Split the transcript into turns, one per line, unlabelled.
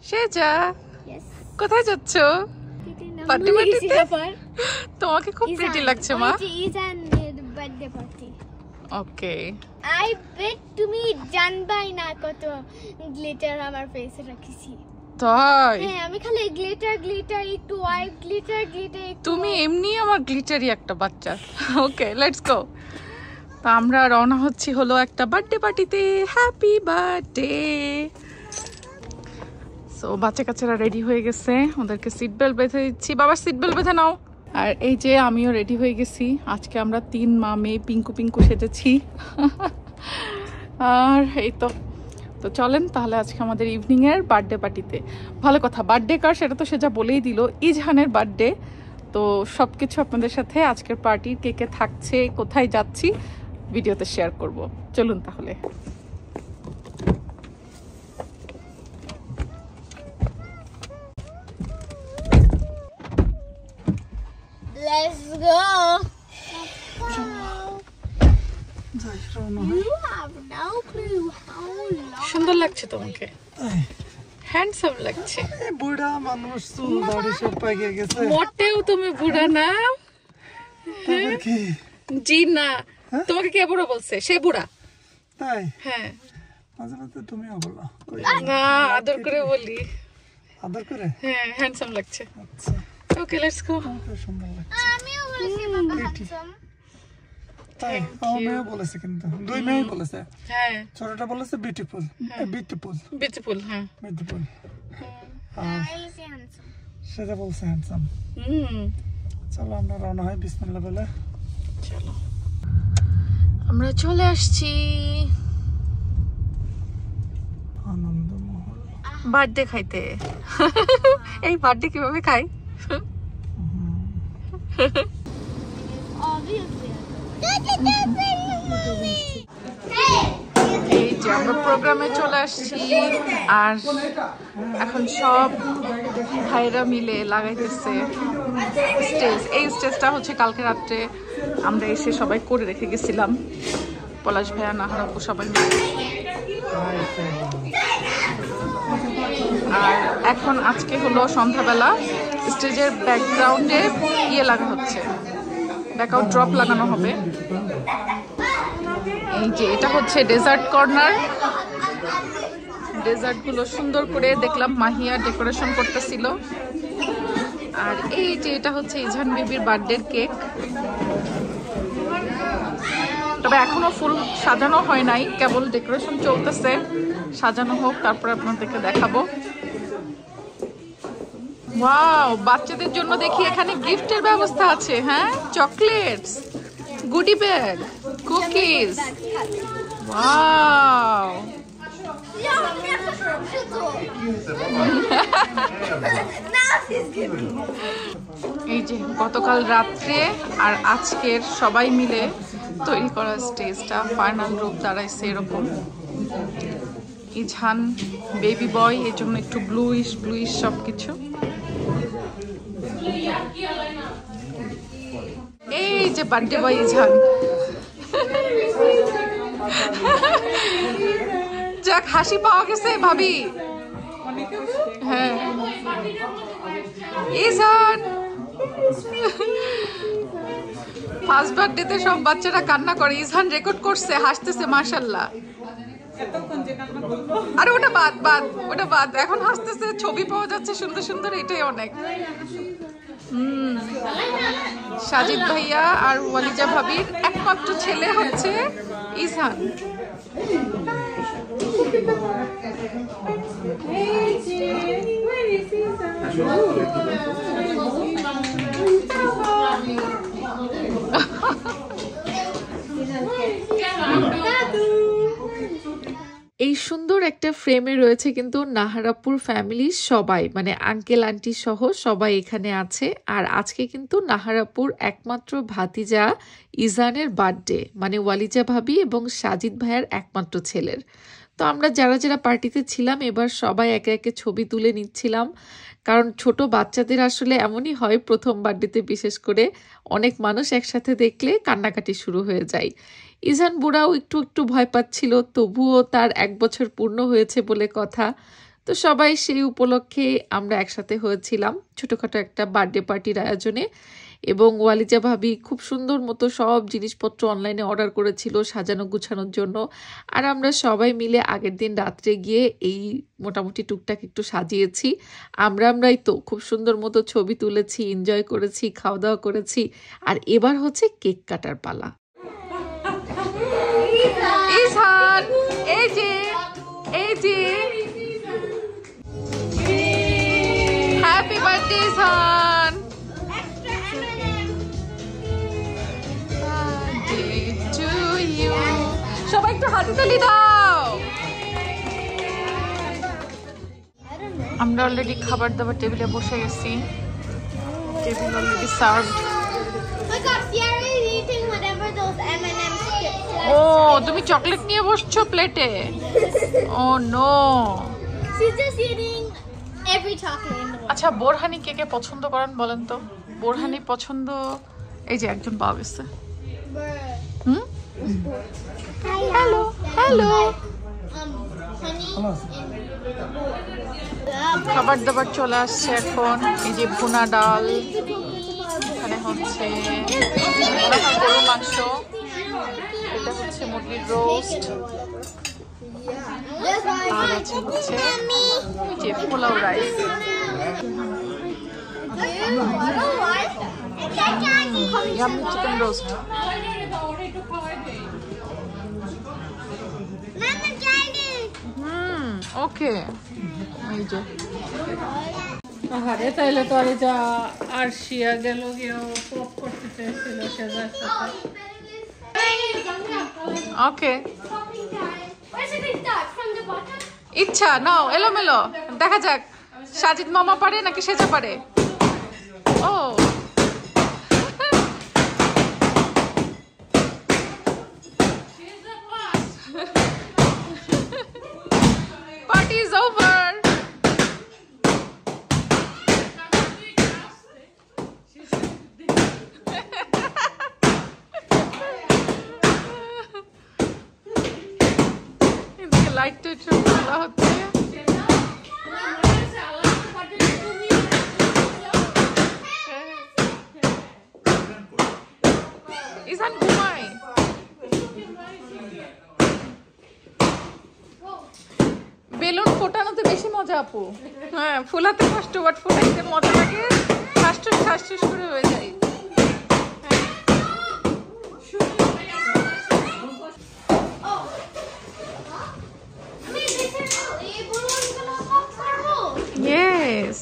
সেজা
Yes.
কোথায় যাচ্ছ?
Party
তোমাকে খুব প্রিটি লাগছে মা।
Izan birthday party.
Okay
I bet তুমি জানবাই না কত গ্লিটার আমার ফেসে রাখিছি।
তাই
হ্যাঁ আমি খালি গ্লিটার একটু হোয়াইট গ্লিটার
তুমি এমনি আমার গ্লিটারি একটা বাচ্চা। Okay let's go. তো আমরা রওনা হচ্ছি হলো একটা বার্থডে পার্টিতে। Happy birthday. সো বাচ্চা কাচ্চারা রেডি হয়ে গেছে, ওদেরকে সিট বেল্ট বেঁধে দিচ্ছি। বাবা সিট বেল্ট বেঁধে নাও। আর এই যে আমিও রেডি হয়ে গেছি। আজকে আমরা 3 মা মেয়ে পিঙ্কু সেজেছি। আর এই তো তো চলেন তাহলে আজকে আমাদের ইভিনিং এর বার্থডে পার্টিতে। ভালো কথা, বার্থডে কার সেটা তো সেটা বলেই দিল, ইজহানের বার্থডে। তো সবকিছু আপনাদের সাথে আজকের পার্টির কে কে থাকছে, কোথায় যাচ্ছি ভিডিওতে শেয়ার করব। চলুন তাহলে।
Let's go. You have no clue how long.
সুন্দর লাগছে তোমাকে, হ্যান্ডসাম লাগছে।
বুড়া মানুষ চুল দাড়ি সব পাইকে গেছে।
মোটেও তুমি বুড়া না।
তারপর কি?
জি না, তোমাকে কে বুড়া বলছে? সে বুড়া।
তাই
হ্যাঁ
মাঝে মাঝে তুমিও বলো।
না, আদর করে বলি।
আদর করে?
হ্যাঁ হ্যান্ডসাম লাগছে।
আচ্ছা
ওকে লেটস গো।
খুব সুন্দর লাগছে।
আমিও বলেছি বাবা handsome.
তাই আমিও বলেছে, কিন্তু দুই মেয়েই বলেছে।
হ্যাঁ
ছোটটা বলেছে বিউটিফুল।
বিউটিফুল। হ্যাঁ
বিউটিফুল। আর
I say handsome.
সেটা বলছে হ্যান্ডসাম। চলো আমরা রওনা হই বিসমিল্লাহ বলে।
চলো আমরা চলে আসছি
আনন্দমহল।
বার্থডে খাইতে। এই বার্থডে কিভাবে খাই?
Obviously.
এই যে আমরা প্রোগ্রামে চলে আসছি, আর এখন সব ভাইরা মিলে লাগাইতেছে স্টেজ। এই স্টেজটা হচ্ছে কালকে রাত্রে আমরা এসে সবাই করে রেখে গেছিলাম, পলাশ ভাইয়া, নাহারাপু সবাই মিলে। আর এখন আজকে হলো সন্ধ্যাবেলা স্টেজের ব্যাকগ্রাউন্ডে লাগা হচ্ছে, ব্যাকআউট ড্রপ লাগানো হবে। এই যে এটা হচ্ছে ডেজার্ট কর্নার। ডেজার্ট গুলো সুন্দর করে দেখলাম মাহিয়া ডেকোরেশন করতেছিল। আর এই যে এটা হচ্ছে ইজহান বেবির বার্থডে কেক। তবে এখনো ফুল সাজানো হয় নাই, কেবল ডেকোরেশন চলতেছে। সাজানো হোক তারপরে আপনাদেরকে দেখাবো। ওয়াও, বাচ্চাদের জন্য দেখি এখানে গিফটের ব্যবস্থা আছে। হ্যাঁ, চকলেটস, গুডি ব্যাগ, কুকিজ। ওয়াও, এই যে গতকাল রাত্রে আর আজকের সবাই মিলে তৈরি করা স্টেজটা ফাইনাল রূপ দাঁড়াইছে এরকম। ইজহান বেবি বয়, এর জন্য একটু ব্লুইশ সবকিছু। এই যে বার্থডে বয় ইজহান। যাক, হাসি পাওয়া গেছে ভাবি। হ্যাঁ ইজহান ফার্স্ট বার্থডেতে সব বাচ্চারা কান্না করে, ইজহান রেকর্ড করছে, হাসতেছে মাশাআল্লাহ। আরে ওটা বাদ, এখন হাসতেছে, ছবি পাওয়া যাচ্ছে সুন্দর সুন্দর, এটাই অনেক। সাজিদ ভাইয়া আর ওয়ালিজা ভাবির একমাত্র ছেলে হচ্ছে ইজহান। এই সুন্দর একটা ফ্রেমে রয়েছে কিন্তু নাহারাপুর ফ্যামিলির সবাই, মানে আঙ্কেল আন্টি সহ সবাই এখানে আছে। আর আজকে কিন্তু নাহারাপুর একমাত্র ভাতিজা ইজানের বার্থডে, মানে ওয়ালিজা ভাবি এবং সাজিদ ভাইয়ার একমাত্র ছেলের। তো আমরা যারা যারা পার্টিতে ছিলাম এবার সবাই একে একে ছবি তুলে নিচ্ছিলাম, কারণ ছোট বাচ্চাদের আসলে এমনই হয়, প্রথম বার্থডেতে বিশেষ করে অনেক মানুষ একসাথে দেখলে কান্নাকাটি শুরু হয়ে যায়। ইজান বুড়াও একটু একটু ভয় পাচ্ছিল, তবুও তার 1 বছর পূর্ণ হয়েছে বলে কথা, তো সবাই সেই উপলক্ষে আমরা একসাথে হয়েছিলাম ছোটখাটো একটা বার্থডে পার্টির আয়োজনে। এবং ওয়ালিজা ভাবি খুব সুন্দর মতো সব জিনিসপত্র অনলাইনে অর্ডার করেছিল সাজানো গুছানোর জন্য। আর আমরা সবাই মিলে আগের দিন রাত্রে গিয়ে এই মোটামুটি টুকটাক একটু সাজিয়েছি। আমরাই তো খুব সুন্দর মতো ছবি তুলেছি, এনজয় করেছি, খাওয়া দাওয়া করেছি। আর এবার হচ্ছে কেক কাটার পালা। ইসহান, এই যে হ্যাপি বার্থডে ইসহান। সবাই একটু হাততালি দাও। আমরা অলরেডি খাবার দাবার টেবিলে বসে গেছি। Table already served. ও তুমি চকলেট নিয়ে বসছো প্লেটে? ও নো। আচ্ছা বোরহানি কে কে পছন্দ করেন বলেন তো? বোরহানি পছন্দ, এই যে একজন পাওয়া গেছে। Hello hello. খাবার দাবার চলে আসছে এখন। এই যে ভুনা ডাল, এখানে হচ্ছে গরুর মাংস, এটা হচ্ছে মুরগির রোস্ট, আর আছে হচ্ছে এই যে pulao rice. Yummy chicken roast. Okay, এই যে আরে তাইলে তো আরে যা আর শিয়া গেল গিয়ে পপ করতে চাইছিল সেজার সাথে। ওকে ইচ্ছা নাও, এলোমেলো দেখা যাক সাজিদ মামা পারে নাকি সেজা পারে। ও party is over. এদিকে লাইট তো একটু খোলা হচ্ছে। ইসান ঘুমায়। বেলুন ফোটানোতে বেশি মজা আপু। হ্যাঁ ফোলাতে কষ্ট, বাট ফোটাইতে মজা লাগে। ঠাসঠুস ঠাসঠুস করে হয়ে যায়। Yes.